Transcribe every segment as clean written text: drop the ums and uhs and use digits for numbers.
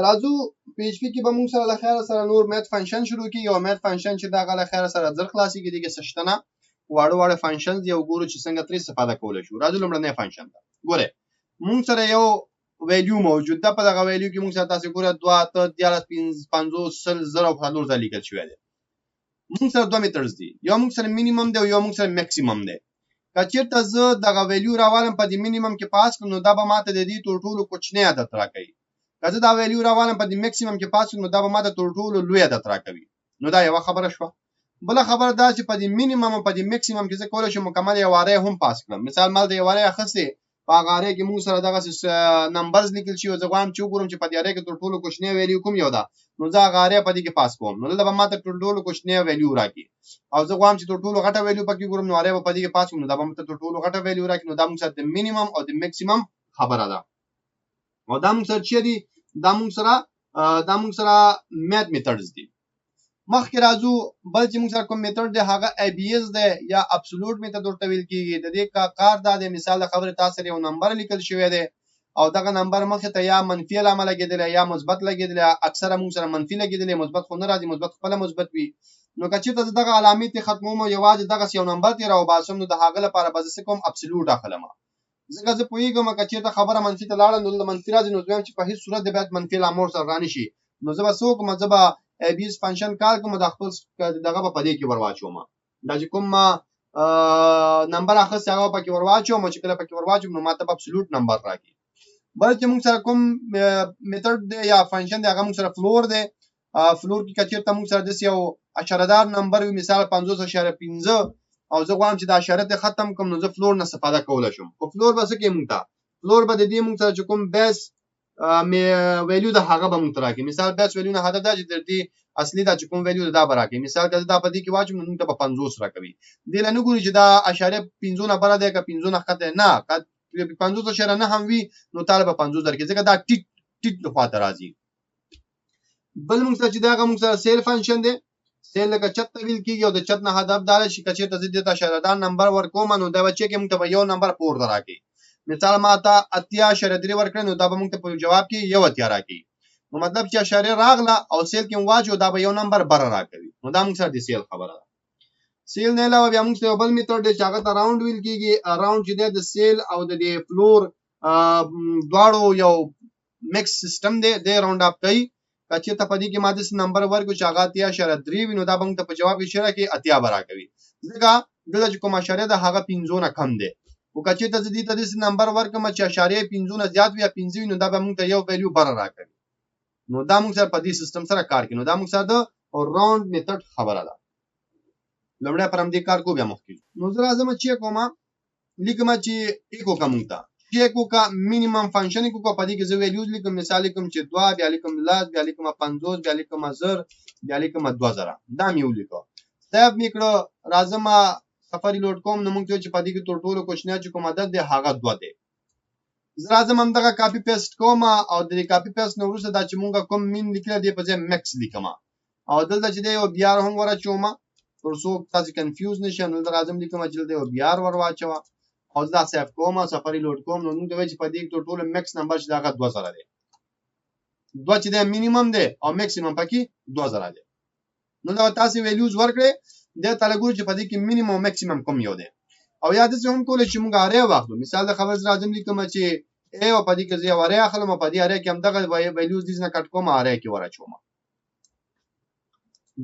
راځو پی ایچ پی کې به موږ سره له خیره سره نور میت فنکشن شروع کیږي او میت فنکشن چې دغه له خیره سره زر خلاصيږي دغه سشتنه واړه فنکشن دی او ګورو چې څنګه ترې استفاده کولای شو. راځو لومړنی فنکشن ته. ګوره موږ سره یو ویلیو موجود ده، په دغه ویلیو کې موږ سره تاسو ګوره 2 8 13 50 0 او 4 ځله لیکل شوی دی. موږ سره دوه میترز دي، یو موږ سره مینیمم دی او یو موږ سره میکسیمم دی. کچیرته زه دغه ویلیو راوالم په دې مینیمم کې پاس کړم نو دا به ماته د دې ټولو کوچنی عدد راکړي. کله دا ویلیو راوالم په دې میکسیمم کې پاس کړم نو دا به ماته ټولو لوی عدد راکوي. نو دا یو خبره شوه. بل خبره دا چې په دې مینیمم او په دې میکسیمم کې زه کولای شم مکمل یو واره هم پاس کړم. مثال مال د یو واره اخستې په هغه واره کې موږ سره دغه نمبرز لیکل شي او زه غواړم چې وګورم چې په دې واره کې ټولو کوچنی ویلیو کوم یو ده، نو زه هغه واره په دې کې پاس کوم. نو دلته به ماته ټولو کوچنی ویلیو راکړي او زه غواړم چې ټولو غټه ویلیو پکې ګورم، نو واره په دې کې پاس کوم، نو دا به ماته ټولو غټه ویلیو راکړي. نو دا موږ سره د مینیمم او د میکسیمم خبره ده. او دا موږ سره چې دی دا موږ سره میت میتھډز دي. مخکې راځو بل چې موږ سره کوم میتھډ دی هغه ای بی ایس دی یا ابسولوټ میتھډ ورته ویل کیږي. د دې کار دا دی، مثال د خبره تاسو یو نمبر لیکل شوی دی او دغه نمبر مخه ته یا منفي علامه لګیدل یا مثبت لګیدل. اکثره موږ سره منفي لګیدل، مثبت خو نه راځي، مثبت خپل مثبت وي. نو که چېرته دغه علامې ته ختموم او یوازې دغه یو نمبر تی راو باسم نو د هغه لپاره به زه کوم ابسولوټ اخلم. ځکه زه پوهیږم که چېرته خبره منفي ته لاړه نو د منفي راځي، نو زه چې په هیڅ صورت د باید منفي علامه سره رانه شي. نو زه به څه وکړم، زه به ای بی ایس فنکشن کار کوم د خپل دغه په دې کې ورواچوم. دا چې کوم نمبر اخیست هغه پکې ورواچوم چې کله پکې ورواچوم نو ماته ابسولوټ نمبر راکړي. بل چې موږ سره کوم میتھډ دی یا فنکشن دی هغه موږ سره فلور دی. فلور کې که چېرته موږ سره داسې یو اشاره دار نمبر وي، مثال 50.15 او زه غواړم چې دا اشاره ته ختم کوم، نو زه فلور نه استفاده کولی شم. خو فلور به څه کوي موږ ته؟ فلور به د دې موږ سره چې کوم بیس ویلیو د هغه به موږ ته راکړي. مثال بیس ویلیو نه هدف دا چې د دې اصلي دا چې کوم ویلیو دا به راکړي. مثال که زه دا په دې کې واچوم نو موږ ته به 50 راکوي. دې له نه ګوري چې دا اشاره 50 نه بره دی که 50 نه ښکته نه، که 50.9 هم وي نو طالب 50 درکړي، ځکه دا ټیټ خواته راځي. بل موږ سره چې دا هغه موږ سره سیل فنکشن دی. سیل لکه چت ته ویل کېږي او د چت نه هدف دا دی چې که چېرته زه دې ته اشاره دار نمبر ورکوم نو دا به چې موږ ته به یو نمبر پورته راکړي. مثال ما ته 80.3 ورکړی نو دا به موږ ته په جواب کې 1 راکړي. نو مطلب چې اشاره راغله او سیل کې واچو دا به یو نمبر بره راکوي. نو دا موږ سره د سیل خبره ده. سیل نه علاوه بیا موږ سره بل میتھډ دی چې هغه ته راوند ویل کېږي. راوند چې دی د سیل او د فلور دواړو یو میکس سیستم دی، د راوند اپ کوي. که چېرته په دې کې ماده څه نمبر ورکړو چې هغه 80.3 وي نو دا به موږ ته په جواب کې اشاره کوي 80 به راکوي، ځکه دلته چې کوم اشاره ده هغه 50 نه کم دی. او که چېرته زه دې ته داسې نمبر ورکړم چې اشاریه 50 نه زیات وي یا 15 وي نو دا به موږ ته یو ویلیو بره راکوي. نو دا موږ سره په دې سیستم سره کار کوي. نو دا موږ سره د راوند میتھډ خبره ده. لومړی پر همدې کار کو بیا مخکې. نو زه راځم چې کوم لیکم چې ایکو کا موږ ته ایکو کا مینیمم فنکشن کو په دې کې زه ویلیوز لیکم. مثال لیکم چې 2 بیا لیکم لاس بیا لیکم 50 بیا لیکم 1000 بیا لیکم 2000 دا مې ولیکو. سیو میکړه راځم سفاری لوډ کوم نو موږ چې په دې کې ټولو کوچنی چې کوم عدد دی هغه 2 دی. زه راځم همدغه کاپی پیسټ کوم او د کاپی پیسټ نو وروسته دا چې موږ کوم مین لیکل دی په ځای میکس لیکم او دلته چې دی یو بیار هم ورچوم ترڅو تاسو کنفیوز نشئ. نو راځم لیکم چې دی یو بیار ور واچو او دا سیف کوم سفاری لوډ کوم نو موږ دوی چې په دې ټولو میکس نمبر چې داغه 2000 دی. 2 چې دی مینیمم دی او میکسیمم پکې 2000 دی. نو دا تاسو ویلیوز ورکړئ د تلګور چې په دې کې مینیمم او میکسیمم کوم یو دی. او یاد څه هم کولای چې موږ اره واخلو. مثال د خبر راځم لیکم چې ا او په دې کې زه اره اخلم په دې اره کې هم دغه ویلیوز دې نه کټ کوم اره کې ورچوم.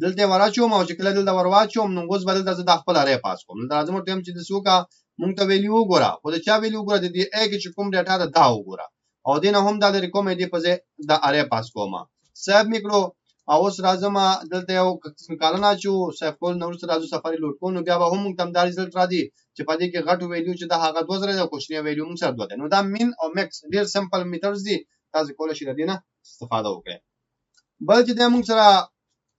دلته ورچوم او چې کله دلته ورواچوم نو اوس بدل د خپل اره پاس کوم. دا لازم ټیم چې د سوکا مونږ ته ویلیو وګوره خو د چا ویلیو وګوره د دې ا کې چې کوم ډاټا ده دا وګوره او دین هم دا لري کوم دې په ځای د اره پاس کوم. سیب میکړو او اوس راځم دلته یو کالنا چې سیف کول نو سره راځو سفاری لوډ کوو نو بیا به هم تم دا ریزلټ را دي چې په دې کې غټ ویلیو چې دا هغه 2000 دی او کوچنی ویلیو موږ سره 2 دی. نو دا مین او میکس ډیر سمپل میتھډز دي، تاسو کولای شئ د دې نه استفاده وکړئ. بل چې د موږ سره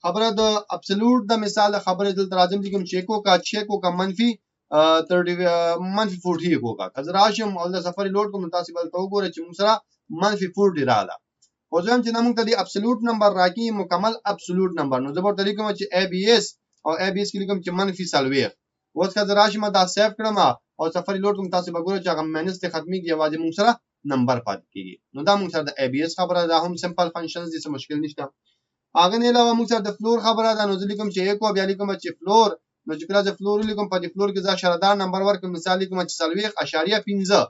خبره د ابسولوټ د مثال خبره دلته راځم چې کوم چیکو کا منفي 40 होगा کله راشم او د سفر لوډ کوم تاسو بل تو ګوره چې موږ سره -40 رااله. خو ځم چې موږ ته دی ابسولوټ نمبر راکی مکمل ابسولوټ نمبر نو زبر طریقه چې ای بی ایس او ای بی ایس کې کوم چې -40 اوس کله راشم دا سیف کړم او سفر لوډ کوم تاسو به ګوره چې هغه ماینس ته ختمي کې आवाज موږ سره نمبر پاتې کیږي. نو دا موږ سره د ABS خبره ده، هم سمپل فنکشنز دي، څه مشکل نشته. هغه نه علاوه موږ سره د فلور خبره ده. نو زه لیکم چې 1 او بیا لیکم چې فلور، نو چې کله زه فلور لیکم په دې فلور کې زه اشاردار نمبر ورکړم، مثال لیکم چې 40.5.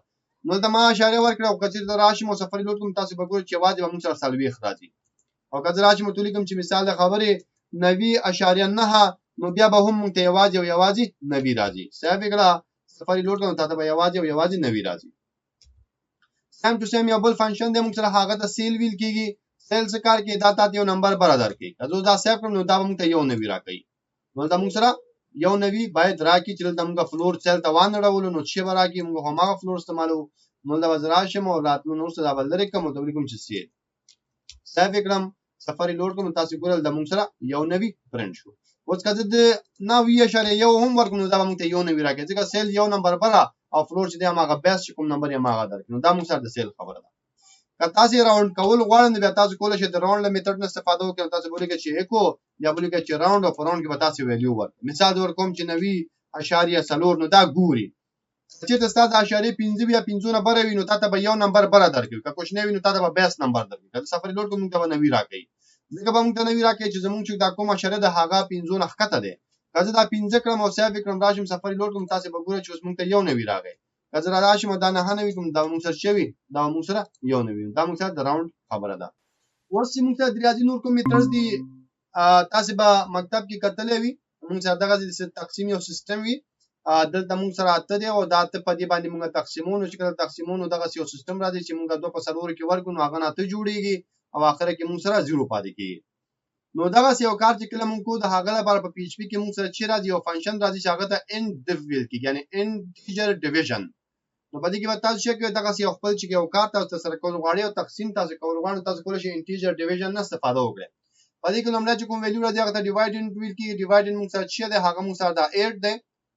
نو دا ما اشاریه ورکړه او کله چې راشم او سفر لوډ کوم تاسو به ګورئ چې واجب موږ سره 40 راځي. او کله راشم ته لیکم چې مثال د خبره 90.9، نو بیا به هم موږ ته یوازې 90 راځي. صحیح وکړه، سفر لوډ کوم ته به یوازې 90 راځي. سیم ټو سیم یو بل فنکشن دی موږ سره، هغه ته سیل ویل کیږي. سیل څه کار کوي؟ دا تاسو یو نمبر برابر کوي. کله دا سیو کړم نو دا موږ ته 90 راکړي. نو دا موږ سره 90 باید راکړي چې دا موږ فلور سیل ته وانړول، نو چې راکړي موږ هماغه فلور استعمالو. نو دا وزراشم او راتلو نو څه دا بل لري کوم ته لیکم چې سیل. صحیح وکړم، سفر لوډ کوم تاسو ګورل دا موږ سره 90 پرنټ شو. اوس کله د 9.1 هم ورکوم دا موږ ته 90 راکړي، ځکه سیل یو نمبر برا او فلور چې دا هغه بیس کوم نمبر یې هغه درکړي. نو دا موږ سره د سیل خبره ده. که تاسو راوند کول غواړئ بیا تاسو کولای شئ د راوند میتھډ نه استفاده وکړئ. تاسو ولیکئ چې اکو یا ولیکئ چې راوند او راوند کې به تاسو ویلیو ورکړئ. مثال ورکوم چې 90.4، نو دا ګوري چې تاسو اشاریه 5 یا 5 نه بره وي نو تاسو به یو نمبر بره درکړي، که کوښنه وي نو تاسو به بیس نمبر درکړي. که سفر لوډ کوم ته 90 راکړي، ځکه به موږ ته 90 راکړي چې زموږ چې دا کوم اشاریه د هغه 5 نه ښکته ده. که دا 5 کړم او صاحب کړم راشم سفر لوډ کوم تاسو به ګورئ چې اوس موږ ته 90 راغی. که زه راشم دا نه نوي کوم دا موږ سره شوی دا موږ سره 90. دا موږ سره د راوند خبره ده. اوس موږ ته د ریاضي نور کوم میترز دي تاسو به مکتب کې کتلې وي. موږ سره دغه د تقسیم یو سیستم وي، دلته موږ سره اته دی او دا ته په دې باندې موږ تقسیمونو چې کله تقسیمونو دغه یو سیستم راځي چې موږ دوه په سلور کې ورکو نو هغه نه جوړیږي او اخر کې موږ سره 0 پاتې کیږي. نو دغه یو کار چې کله موږ کو د هغه لپاره په پی ایچ پی کې موږ سره چې راځي یو فنکشن راځي چې هغه ته indiv ویل کیږي، یعنی انټیجر ډیویژن. نو په دې کې به تاسو چې دغه یو خپل چې یو کار تاسو سره کول غواړئ او تقسیم تاسو کول غواړئ تاسو کولای شئ انټیجر ډیویژن نه استفاده وکړئ. په دې کې لومړی چې کوم ویلیو راځي هغه ته ډیوایډ ان ویل کیږي. ډیوایډ ان موږ سره چې ده هغه موږ سره دا 8 ده.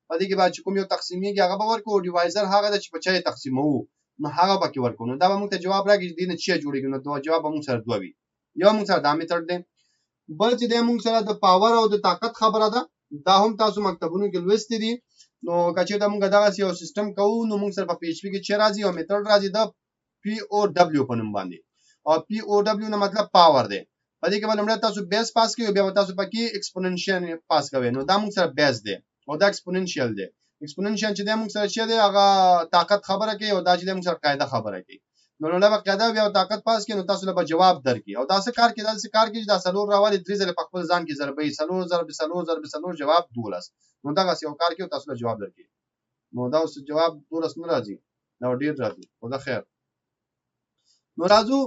په دې کې به چې کوم یو تقسیمېږي هغه به ورکو، ډیوایزر هغه د چې په چا تقسیمو نو هغه به کې ورکو. نو دا به موږ ته جواب راکړي چې دینه چې جوړیږي. نو دا جواب موږ سره دوه وي. یو موږ سره دا میتھډ ده، بل چې د موږ سره د پاور او د طاقت خبره ده. دا هم تاسو مکتبونو کې لوستي دي. نو کچې ته موږ دغه یو سیستم کوو نو موږ سره په پی ایچ پی کې چې راځي او میتھډ راځي د پی او دبليو په نوم باندې. او پی او دبليو نه مطلب پاور دی. په دې کې باندې تاسو بیس پاس کوئ، بیا تاسو پکې ایکسپوننشیل پاس کوئ. نو دا موږ سره بیس دی او دا ایکسپوننشیل دی. ایکسپوننشیل چې د موږ سره چې دی هغه طاقت خبره کوي او دا چې د موږ سره قاعده خبره کوي. نو له قاعده بیا طاقت پاس کوي نو تاسو له جواب درکې او تاسو کار کې دا سلور راوالي 3 ځله په خپل ځان کې ضربې سلور جواب 12. نو دا یو کار کې تاسو له جواب درکې. نو دا اوس جواب 12 نه راځي، دا ډیر راځي. خدا خیر. نو راځو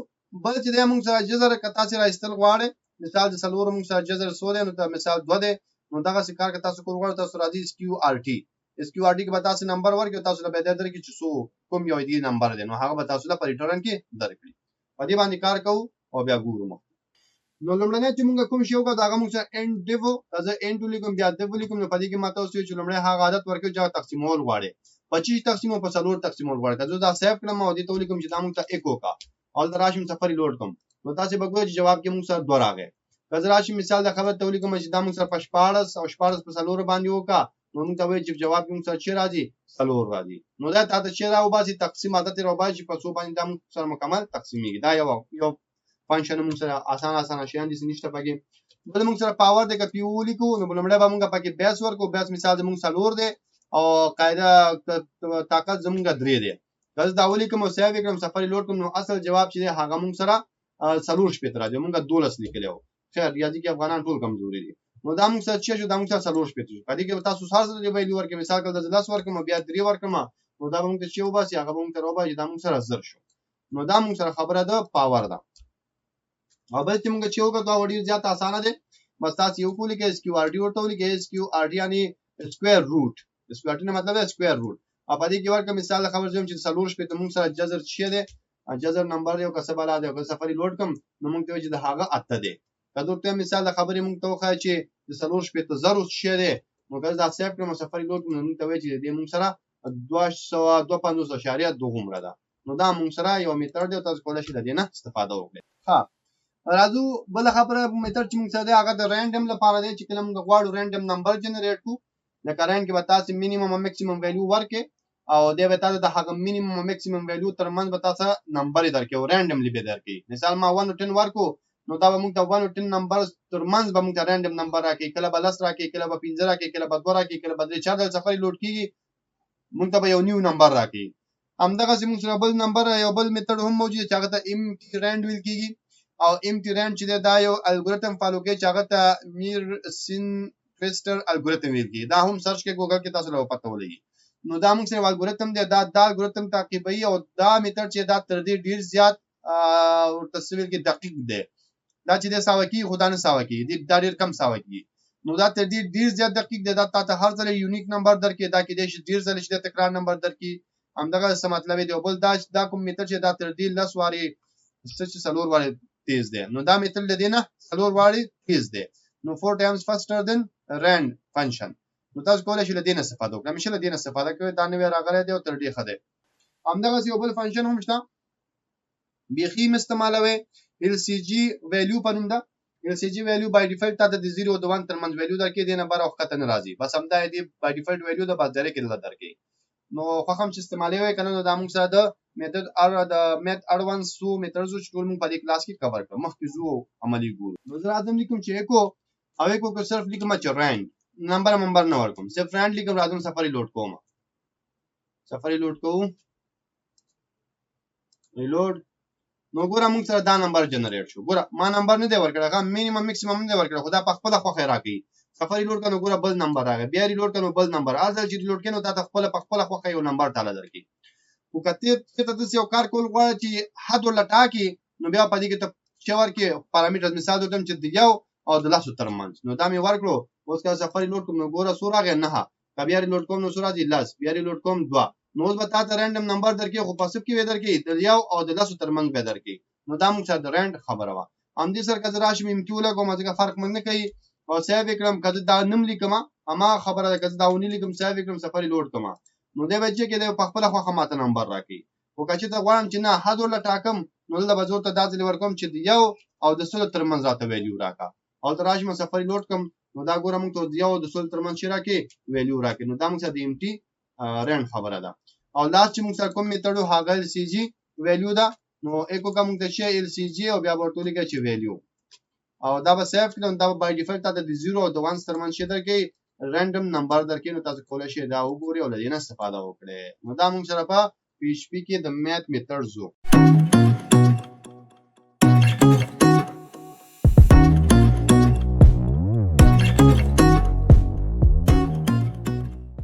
بل چې د موږ سره جذر کتا چې راستل غواړي، مثال د سلور موږ سره جذر 16 نو دا مثال 2 ده. نو دا څه کار کې تاسو کول غواړئ تاسو راځي اس کیو ار ټي کې به تاسو نمبر ورکړئ، تاسو له بدل درکې چې څو کوم یو دی نمبر دی نو هغه به تاسو له ریټرن کې درکړي. په دې باندې کار کوو او بیا ګورو. نو لمړنه چې موږ کوم شی وکړو دا موږ سره اند دیو دا اند لیکم بیا دیو لیکم. نو په دې کې ماته اوس چې لمړنه هغه عادت ورکړو چې تقسیمول غواړي 25 تقسیمو په سلور تقسیمول غواړي. دا دا سیف کړم او دې ته لیکم چې دا موږ ته ایکو کا اول راشم سفر لوډ کوم نو تاسو به ګورئ چې جواب کې موږ سره 2 راغی. کله راشي مثال د خبر ته لیکم چې دا موږ سره 14 او 14 په سلور باندې وکا نو موږ ته وایي چې جواب کې موږ سره چې راځي سلور راځي. نو دا تاسو چې راو باسي تقسیم عادت راو باسي په څو باندې دا موږ سره مکمل تقسیمېږي. دا یو فنکشن موږ سره اسانه شیان دي نشته پکې. بل موږ سره پاور د پی او لیکو نو بلمړه به موږ پکې بیس ورکو. بیس مثال موږ سلور دی او قاعده طاقت زموږ 3 دی. کله دا ولیکم او سیو وکړم سفر لوډ کوم نو اصل جواب چې هغه موږ سره سلور شپې تر راځي. موږ 12 لیکلو. خیر ریاضي کې افغانان ټول کمزوري دي. نو دا موږ سره چې دا موږ سره سلور شپې تر پدې کې تاسو سره دی ویلو ورکې مثال کله 10 ورکم بیا 3 ورکم نو دا موږ ته چې وباسي هغه موږ ته وباسي دا موږ سره زر شو. نو دا موږ سره خبره ده پاور ده. او بل چې موږ چې وکړو دا وړي زیات اسانه ده. بس تاسو یو کولی کې اس کیو ار ډي ورته ولي کې اس کیو ار ډي یعنی سکوير روټ. سکوير نه مطلب ہے سکوير روټ. په دې کې ورکه مثال خبر زم چې سلور شپې ته موږ سره جذر شي ده جذر نمبر یو کسب اله ده سفر لوډ کم نو موږ ته چې د هغه اته ده. کله ته مثال خبرې موږ ته وخا چې د سلور شپې ته زر شي ده نو کله دا سیف کړم سفر لوډ نو موږ ته وایي چې د موږ سره 252.2 عمره ده. نو دا موږ سره یو میتھډ دی تاسو کولای شئ د دې نه استفاده وکړئ. ها راځو بل خبره میتھډ چې موږ سره هغه د رینډم لپاره دی چې کله موږ غواړو رینډم نمبر جنریټ کو لکه رینډ کې به تاسو مینیمم او میکسیمم ویلیو ورکې او دی به تاسو د هغه مینیمم او میکسیمم ویلیو ترمنځ به تاسو نمبر درکې او رانډملی به درکې. مثال ما 1 او 10 ورکو نو دا به موږ ته 1 او 10 نمبر ترمنځ به موږ ته رانډم نمبر راکې، کله به 10 راکې، کله به 15 راکې، کله به 2 راکې، کله به 3 4 د سفر لوډ کیږي موږ ته به یو نیو نمبر راکې. همدغه موږ سره بل نمبر یو بل میتھډ هم موجود چې هغه ته امټي رانډ ویل کیږي او امټي رانډ چې دا یو الګوریتم فالو کوي چې هغه ته میرسن فیسټر الګوریتم ویل کیږي. دا هم سرچ کې ګوګل کې تاسو له پته ولګي. نو دا موږ سره الګوریتم دی، دا الګوریتم تعقیبوي او دا میتھډ چې دا تر دې ډیر زیات او تصویر کې دقیق دی. دا چې د ساوکی خدا نه ساوکی دی، دا ډیر کم ساوکی. نو دا تر دې ډیر زیات دقیق دی، دا ته هر ځل یونیک نمبر درکې، دا کې د ډیر ځل چې تکرار نمبر درکې. همدغه څه مطلب دی. بل دا کوم میتھډ چې دا تر دې 10 واري چې څلور واري تیز دی. نو دا میتھډ لدی نه څلور واري تیز دی. نو 4 times faster than rand function. نو تاسو کولای شئ لدی نه استفاده وکړئ. همیشه لدی نه استفاده کوئ، دا نوې راغلی دی او تر ډیر ښه دی. همدغه یو بل فنکشن هم شته بیخي استعمالوي LCG value په نوم ده. LCG value by default ته د 0 او 1 ترمنځ ویلیو درکې دی، نه بار او خطه نه راځي. بس همدا دی by default ویلیو د بازار کې دلته درکې. نو خو هم چې استعمالوي کنه نو دا موږ سره د میتھډ د میث اډوانس سو میتھډز چې ټول موږ په دې کلاس کې کور کړو. مخکې زو عملی ګورو. نو زه راځم لیکم چې اکو او اکو کو صرف لیکم چې رانډ نمبر نه ورکوم، صرف رانډ لیکم، راځم سفاری لوډ کوم. سفاری لوډ کوم، ریلوډ. نو ګوره موږ سره دا نمبر جنریټ شو. ګوره ما نمبر نه دی ورکړی، هغه مینیمم میکسیمم نه دی ورکړی، خو دا په خپله خوښه راکوي. سفاری لوډ کنو ګوره بل نمبر راغی، بیا ریلوډ کنو بل نمبر، هر ځل چې ریلوډ کینو دا ته خپله په خپله خوښه یو نمبر تعالی درکړي. خو که ته داسې یو کار کول غواړې چې حد ورله ټاکي نو بیا په دې کې ته څه ورکړې پارامترز. مثال وکړم چې د یو او د لسو ترمنځ. نو دا مې ورکړو. اوس که سفاری لوډ کوم نو ګوره څو راغی 9. که بیا ریلوډ کوم نو څو راځي 10. بیا ریلوډ کوم 2. نو اوس به تا ته رانډم نمبر درکړي، خو په سب کې به درکړي د یو او د لسو ترمنځ به درکړي. نو دا موږ سره د رانډ خبره وه. همدې سره که زه راشم امټي ولګوم ځکه فرق موږ نه کوي او سیو یې کړم، که زه دا نوم لیکم هماغه خبره ده، که زه دا ونې لیکم سیو یې کړم سفاری لوډ کړم نو دی به چې کې دی په خپله خوښه ماته نمبر راکړي. خو که چېرته غواړم چې نه حد ورله ټاکم نو دلته به زه ورته دا ځلې ورکوم چې د یو او د سلو ترمنځ راته ویلیو راکړه. او ته راشم سفاری لوډ کړم نو دا ګوره موږ ته د یو او د سلو ترمنځ چې راکړي ویلیو راکړي. نو دا موږ سره د امټي رانډ خبره ده. او لاست چې موږ سره کوم میتھډ و هغه LCG ویلیو ده. نو اکو کا موږ ته شي LCG او بیا به ورته ولیکئ چې ویلیو. او دا به سیف کړم، دا به بای ډیفالت ته د 0 او د 1 ترمنځ شي درکړي رانډم نمبر درکړي. نو تاسو کولای شئ دا وګورئ او له دې نه استفاده وکړئ. نو دا موږ سره په PHP کې د میث میتھډز وو.